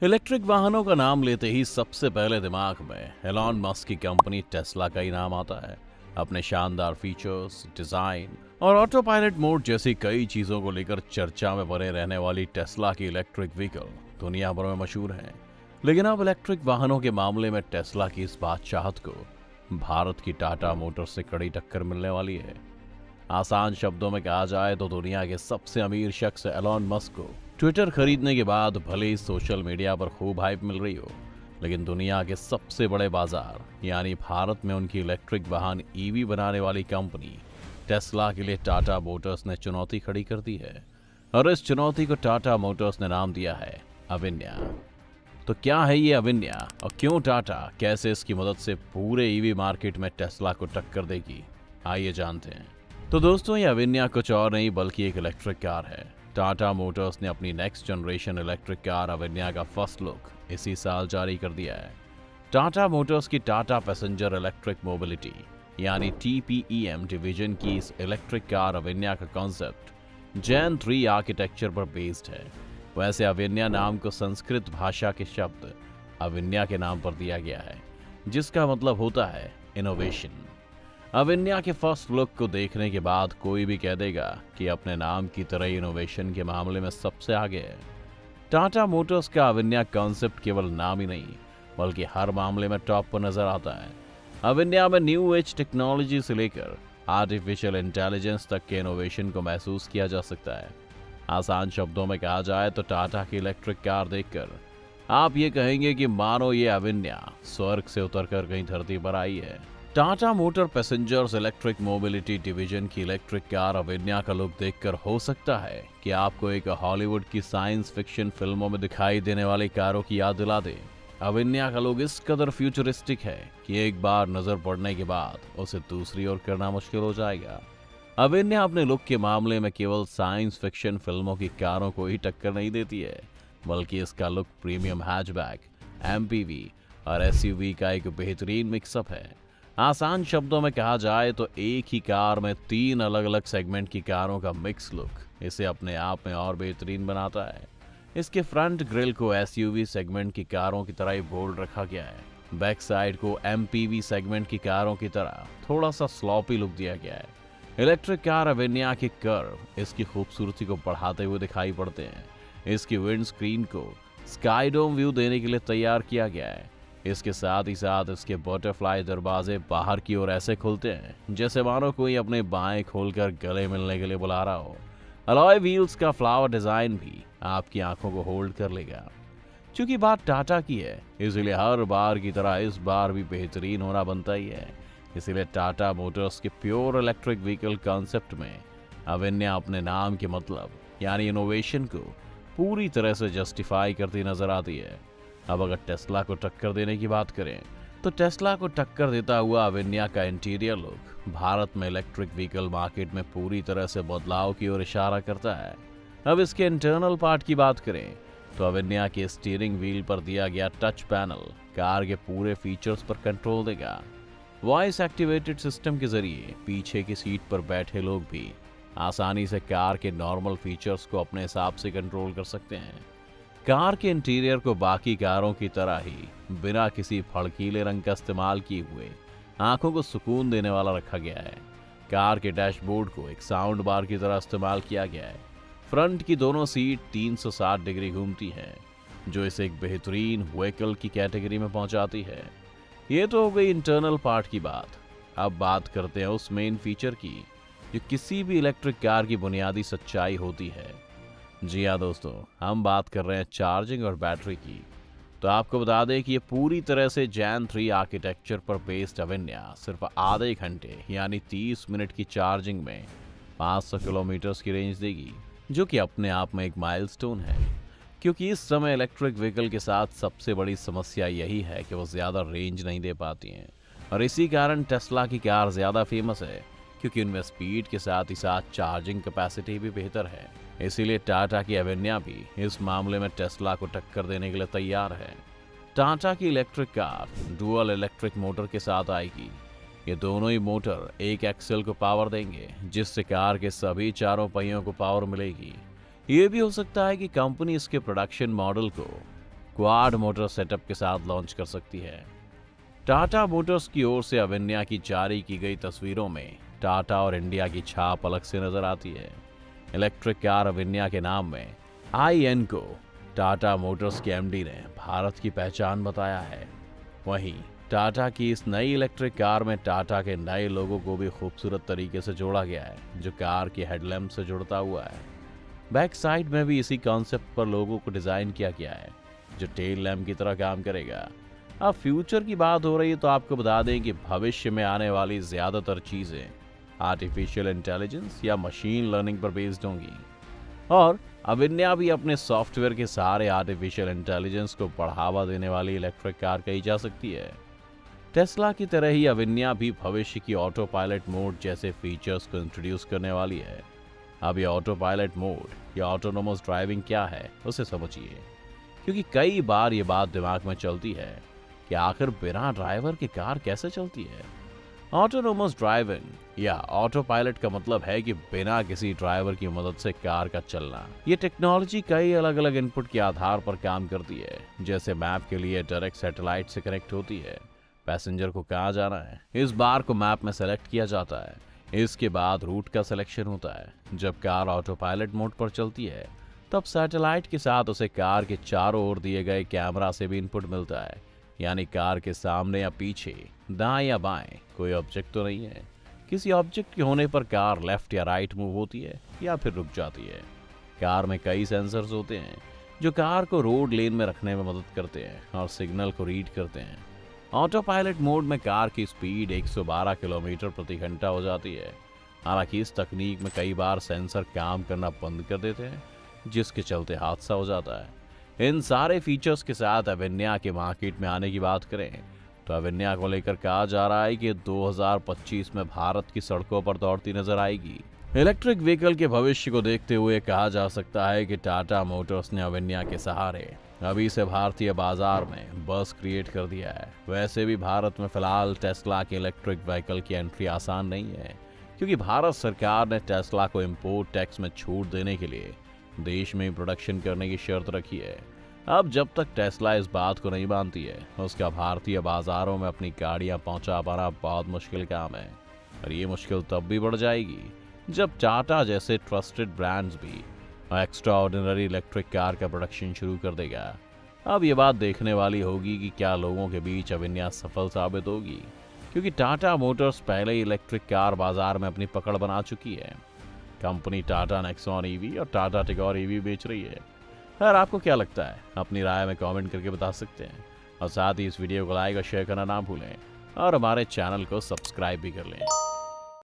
Electric वाहनों का नाम लेते ही सबसे पहले दिमाग में एलॉन मस्क की कंपनी टेस्ला का ही नाम आता है। अपने शानदार फीचर्स, डिजाइन और ऑटो पायलट मोड जैसी कई चीजों को लेकर चर्चा में बने रहने वाली टेस्ला की इलेक्ट्रिक व्हीकल दुनिया भर में मशहूर है। लेकिन अब इलेक्ट्रिक वाहनों के मामले में टेस्ला की इस बादशाहत को भारत की टाटा मोटर्स से कड़ी टक्कर मिलने वाली है। आसान शब्दों में कहा जाए तो दुनिया के सबसे अमीर शख्स एलॉन मस्क को ट्विटर खरीदने के बाद भले ही सोशल मीडिया पर खूब हाइप मिल रही हो, लेकिन दुनिया के सबसे बड़े बाजार यानी भारत में उनकी इलेक्ट्रिक वाहन ईवी बनाने वाली कंपनी टेस्ला के लिए टाटा मोटर्स ने चुनौती खड़ी कर दी है। और इस चुनौती को टाटा मोटर्स ने नाम दिया है अविन्या। तो क्या है ये अविन्या और क्यों टाटा कैसे इसकी मदद से पूरे ईवी मार्केट में टेस्ला को टक्कर देगी, आइए जानते हैं। तो दोस्तों, ये अविन्या कुछ और नहीं बल्कि एक इलेक्ट्रिक कार है। टाटा मोटर्स ने अपनी नेक्स्ट जनरेशन इलेक्ट्रिक कार अविन्या का फर्स्ट लुक इसी साल जारी कर दिया है। टाटा मोटर्स की टाटा पैसेंजर इलेक्ट्रिक मोबिलिटी यानी TPEM डिवीजन की इस इलेक्ट्रिक कार अविन्या का कॉन्सेप्ट जैन 3 आर्किटेक्चर पर बेस्ड है। वैसे अविन्या नाम को संस्कृत भाषा के शब्द अविन्या के नाम पर दिया गया है, जिसका मतलब होता है इनोवेशन। अविन्या के फर्स्ट लुक को देखने के बाद कोई भी कह देगा कि अपने नाम की तरह इनोवेशन के मामले में सबसे आगे है। टाटा मोटर्स का अविन्या कॉन्सेप्ट केवल नाम ही नहीं बल्कि हर मामले में टॉप पर नजर आता है। अविन्या में न्यू एज टेक्नोलॉजी से लेकर आर्टिफिशियल इंटेलिजेंस तक के इनोवेशन को महसूस किया जा सकता है। आसान शब्दों में कहा जाए तो टाटा की इलेक्ट्रिक कार देखकर आप ये कहेंगे कि मानो ये अविन्या स्वर्ग से उतरकर कहीं धरती पर आई है। Tata motor passengers electric mobility division की इलेक्ट्रिक कार अविन्या का लुक देखकर हो सकता है कि आपको एक हॉलीवुड की साइंस फिक्शन फिल्मों में दिखाई देने वाली कारों की याद दिला दे। अविन्या का लुक इस कदर फ्यूचरिस्टिक है कि एक बार नजर पड़ने के बाद उसे दूसरी ओर करना मुश्किल हो जाएगा। अविन्या अपने लुक के मामले में केवल साइंस फिक्शन फिल्मों की कारों को ही टक्कर नहीं देती है, बल्कि इसका लुक प्रीमियम हैचबैक, MPV और SUV का एक बेहतरीन मिक्सअप है। आसान शब्दों में कहा जाए तो एक ही कार में 3 अलग अलग सेगमेंट की कारों का मिक्स लुक इसे अपने आप में और बेहतरीन बनाता है। इसके फ्रंट ग्रिल को SUV सेगमेंट की कारों की तरह ही बोल्ड रखा गया है। बैक साइड को MPV सेगमेंट की कारों की तरह थोड़ा सा स्लॉपी लुक दिया गया है। इलेक्ट्रिक कार अविन्या के कर्व इसकी खूबसूरती को बढ़ाते हुए दिखाई पड़ते हैं। इसकी विंड स्क्रीन को स्काई डोम व्यू देने के लिए तैयार किया गया है। इसके साथ ही साथ इसके बटरफ्लाई दरवाजे बाहर की ओर ऐसे खुलते हैं जैसे मानो कोई अपने बाएं खोलकर गले मिलने के लिए बुला रहा हो। अलॉय व्हील्स का फ्लावर डिजाइन भी आपकी आंखों को होल्ड कर लेगा। क्योंकि बात टाटा की है, इसलिए हर बार की तरह इस बार भी बेहतरीन होना बनता ही है। इसीलिए टाटा मोटर्स के प्योर इलेक्ट्रिक व्हीकल कॉन्सेप्ट में अविन्या अपने नाम के मतलब यानी इनोवेशन को पूरी तरह से जस्टिफाई करती नजर आती है। अब अगर टेस्ला को टक्कर देने की बात करें तो टेस्ला को टक्कर देता हुआ अविन्या का इंटीरियर लुक भारत में इलेक्ट्रिक व्हीकल मार्केट में पूरी तरह से बदलाव की ओर इशारा करता है। अब इसके इंटरनल पार्ट की बात करें तो अविन्या के स्टीयरिंग व्हील पर दिया गया टच पैनल कार के पूरे फीचर्स पर कंट्रोल देगा। वॉइस एक्टिवेटेड सिस्टम के जरिए पीछे की सीट पर बैठे लोग भी आसानी से कार के नॉर्मल फीचर्स को अपने हिसाब से कंट्रोल कर सकते हैं। कार के इंटीरियर को बाकी कारों की तरह ही बिना किसी भड़कीले रंग का इस्तेमाल किए हुए आंखों को सुकून देने वाला रखा गया है। कार के डैशबोर्ड को एक साउंड बार की तरह इस्तेमाल किया गया है। फ्रंट की दोनों सीट 360 डिग्री घूमती हैं, जो इसे एक बेहतरीन व्हीकल की कैटेगरी में पहुंचाती है। ये तो हो गई इंटरनल पार्ट की बात। अब बात करते हैं उस मेन फीचर की जो किसी भी इलेक्ट्रिक कार की बुनियादी सच्चाई होती है। जी हाँ दोस्तों, हम बात कर रहे हैं चार्जिंग और बैटरी की। तो आपको बता दें कि ये पूरी तरह से जैन 3 आर्किटेक्चर पर बेस्ड अविन्या सिर्फ आधे घंटे यानी 30 मिनट की चार्जिंग में 500 किलोमीटर की रेंज देगी, जो कि अपने आप में एक माइलस्टोन है। क्योंकि इस समय इलेक्ट्रिक व्हीकल के साथ सबसे बड़ी समस्या यही है कि वो ज़्यादा रेंज नहीं दे पाती हैं, और इसी कारण टेस्ला की कार ज़्यादा फेमस है क्योंकि उनमें स्पीड के साथ ही साथ चार्जिंग कैपेसिटी भी बेहतर है। इसीलिए टाटा की अविन्या भी इस मामले में टेस्ला को टक्कर देने के लिए तैयार है। टाटा की electric car dual electric motor के साथ आएगी। ये दोनों ही मोटर एक एक्सेल को पावर देंगे, जिससे कार के सभी चारों पहियों को पावर मिलेगी। ये भी हो सकता है कि कंपनी इसके प्रोडक्शन मॉडल को क्वाड मोटर सेटअप के साथ लॉन्च कर सकती है। टाटा मोटर्स की ओर से अविन्या की जारी की गई तस्वीरों में टाटा और इंडिया की छाप अलग से नजर आती है। इलेक्ट्रिक कार अविन्या के नाम में IN को टाटा मोटर्स के MD ने भारत की पहचान बताया है। वहीं टाटा की इस नई इलेक्ट्रिक कार में टाटा के नए लोगों को भी खूबसूरत तरीके से जोड़ा गया है, जो कार की हेडलैम्प से जुड़ता हुआ है। बैक साइड में भी इसी कॉन्सेप्ट पर लोगों को डिजाइन किया गया है, जो टेल लैम्प की तरह काम करेगा। अब फ्यूचर की बात हो रही है तो आपको बता दें कि भविष्य में आने वाली ज्यादातर चीजें आर्टिफिशियल इंटेलिजेंस या मशीन लर्निंग पर बेस्ड होंगी, और अविन्या भी अपने सॉफ्टवेयर के सहारे आर्टिफिशियल इंटेलिजेंस को बढ़ावा देने वाली इलेक्ट्रिक कार कही जा सकती है। टेस्ला की तरह ही अविन्या भी भविष्य की ऑटो पायलट मोड जैसे फीचर्स को इंट्रोड्यूस करने वाली है। अब ये ऑटो पायलट मोड या ऑटोनोमस ड्राइविंग क्या है उसे समझिए, क्योंकि कई बार ये बात दिमाग में चलती है कि आखिर बिना ड्राइवर के कार कैसे चलती है। ऑटोनोमस ड्राइविंग या ऑटो पायलट का मतलब है कि बिना किसी ड्राइवर की मदद से कार का चलना। ये टेक्नोलॉजी कई अलग अलग इनपुट के आधार पर काम करती है। जैसे मैप के लिए डायरेक्ट सैटेलाइट से कनेक्ट होती है, पैसेंजर को कहाँ जाना है इस बार को मैप में सेलेक्ट किया जाता है, इसके बाद रूट का सिलेक्शन होता है। जब कार ऑटो पायलट मोड पर चलती है तब सैटेलाइट के साथ उसे कार के चारों ओर दिए गए कैमरा से भी इनपुट मिलता है, यानी कार के सामने या पीछे, दाएं या बाएं कोई ऑब्जेक्ट तो नहीं है। किसी ऑब्जेक्ट के होने पर कार लेफ्ट या राइट मूव होती है या फिर रुक जाती है। कार में कई सेंसर्स होते हैं जो कार को रोड लेन में रखने में मदद करते हैं और सिग्नल को रीड करते हैं। ऑटो पायलट मोड में कार की स्पीड 112 किलोमीटर प्रति घंटा हो जाती है। हालांकि इस तकनीक में कई बार सेंसर काम करना बंद कर देते हैं, जिसके चलते हादसा हो जाता है। इन सारे फीचर्स के साथ अविन्या के मार्केट में आने की बात करें तो अविन्या को लेकर कहा जा रहा है कि 2025 में भारत की सड़कों पर दौड़ती नजर आएगी। इलेक्ट्रिक व्हीकल के भविष्य को देखते हुए कहा जा सकता है कि टाटा मोटर्स ने अविन्या के सहारे अभी से भारतीय बाजार में बस क्रिएट कर दिया है। वैसे भी भारत में फिलहाल टेस्ला के इलेक्ट्रिक व्हीकल की एंट्री आसान नहीं है, क्योंकि भारत सरकार ने टेस्ला को इंपोर्ट टैक्स में छूट देने के लिए देश में प्रोडक्शन करने की शर्त रखी है। अब जब तक टेस्ला इस बात को नहीं मानती है, उसका भारतीय बाजारों में अपनी गाड़ियां पहुंचा पाना बहुत मुश्किल काम है। और ये मुश्किल तब भी बढ़ जाएगी जब टाटा जैसे ट्रस्टेड ब्रांड्स भी एक्स्ट्रा ऑर्डिनरी इलेक्ट्रिक कार का प्रोडक्शन शुरू कर देगा। अब ये बात देखने वाली होगी कि क्या लोगों के बीच अविन्या सफल साबित होगी, क्योंकि टाटा मोटर्स पहले ही इलेक्ट्रिक कार बाजार में अपनी पकड़ बना चुकी है। कंपनी टाटा नेक्सॉन ईवी और टाटा टिगोर ईवी बेच रही है। खैर, आपको क्या लगता है अपनी राय में कमेंट करके बता सकते हैं, और साथ ही इस वीडियो को लाइक और शेयर करना ना भूलें और हमारे चैनल को सब्सक्राइब भी कर लें।